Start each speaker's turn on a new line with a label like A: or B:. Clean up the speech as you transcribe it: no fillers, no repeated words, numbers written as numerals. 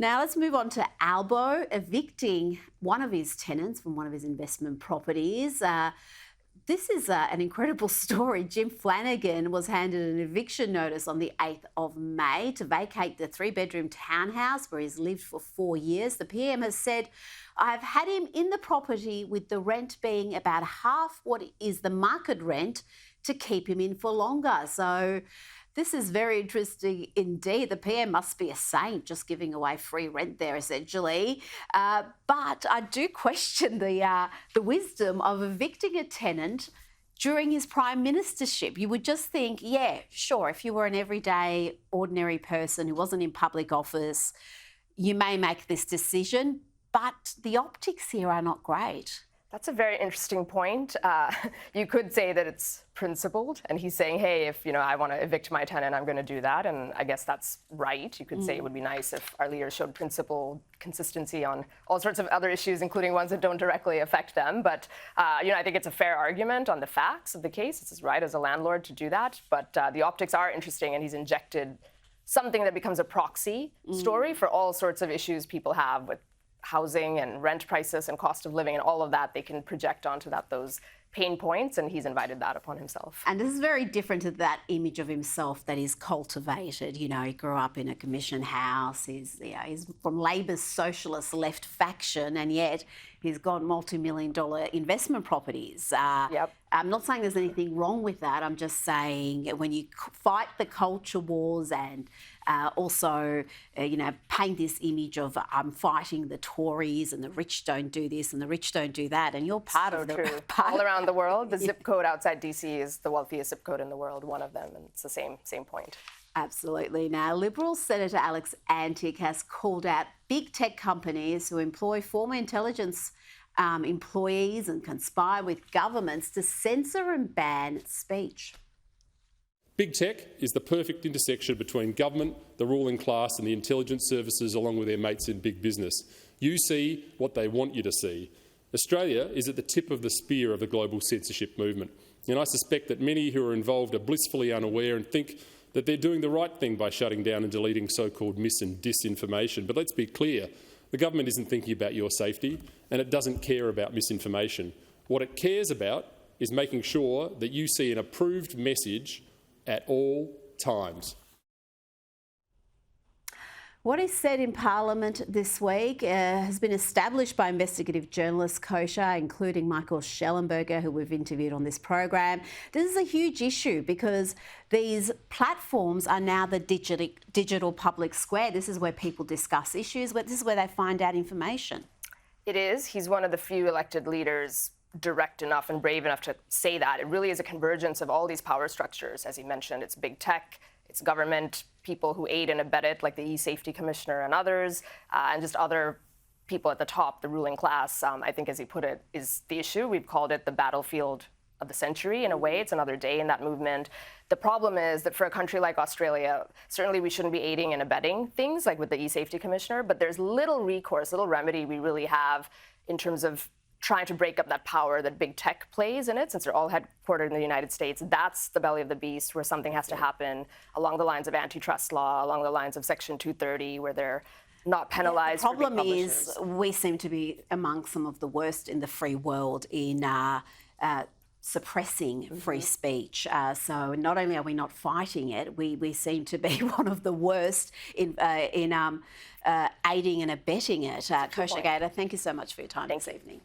A: Now let's move on to Albo evicting one of his tenants from one of his investment properties. This is an incredible story. Jim Flanagan was handed an eviction notice on the 8th of May to vacate the 3-bedroom townhouse where he's lived for 4 years. The PM has said, I've had him in the property with the rent being about half what is the market rent to keep him in for longer. So this is very interesting indeed. The PM must be a saint just giving away free rent there, essentially. But I do question the wisdom of evicting a tenant during his prime ministership. You would just think, yeah, sure, if you were an everyday, ordinary person who wasn't in public office, you may make this decision, but the optics here are not great.
B: That's a very interesting point. You could say that it's principled, and he's saying, hey, if I want to evict my tenant, I'm going to do that, and I guess that's right. You could say it would be nice if our leaders showed principled consistency on all sorts of other issues, including ones that don't directly affect them. But I think it's a fair argument on the facts of the case. It's his right as a landlord to do that. But the optics are interesting, and he's injected something that becomes a proxy story for all sorts of issues people have with housing and rent prices and cost of living and all of that. They can project onto those pain points, and he's invited that upon himself.
A: And this is very different to that image of himself that is cultivated. He grew up in a commission house. He's from Labor's socialist left faction, and yet he's got multi-million-dollar investment properties.
B: Yep.
A: I'm not saying there's anything wrong with that. I'm just saying when you fight the culture wars and also, paint this image of I'm fighting the Tories and the rich don't do this and the rich don't do that, and you're part of the
B: true. All around the world, the zip code outside DC is the wealthiest zip code in the world, one of them, and it's the same point.
A: Absolutely. Now, Liberal Senator Alex Antic has called out big tech companies who employ former intelligence employees and conspire with governments to censor and ban speech.
C: Big tech is the perfect intersection between government, the ruling class and the intelligence services along with their mates in big business. You see what they want you to see. Australia is at the tip of the spear of the global censorship movement, and I suspect that many who are involved are blissfully unaware and think that they're doing the right thing by shutting down and deleting so-called mis- and disinformation. But let's be clear, the government isn't thinking about your safety, and it doesn't care about misinformation. What it cares about is making sure that you see an approved message at all times.
A: What is said in Parliament this week has been established by investigative journalist Kosher, including Michael Schellenberger, who we've interviewed on this program. This is a huge issue because these platforms are now the digital public square. This is where people discuss issues, but this is where they find out information.
B: It is. He's one of the few elected leaders direct enough and brave enough to say that. It really is a convergence of all these power structures. As he mentioned, it's big tech, it's government, people who aid and abet it, like the E-Safety Commissioner and others, and just other people at the top, the ruling class, I think, as he put it, is the issue. We've called it the battlefield of the century in a way. It's another day in that movement. The problem is that for a country like Australia, certainly we shouldn't be aiding and abetting things like with the E-Safety Commissioner, but there's little recourse, little remedy we really have in terms of trying to break up that power that big tech plays in it, since they're all headquartered in the United States. That's the belly of the beast, where something has to happen along the lines of antitrust law, along the lines of Section 230, where they're not penalized.
A: The problem is we seem to be among some of the worst in the free world in suppressing free speech. So not only are we not fighting it, we seem to be one of the worst in aiding and abetting it. Kosher Gator, thank you so much for your time this evening.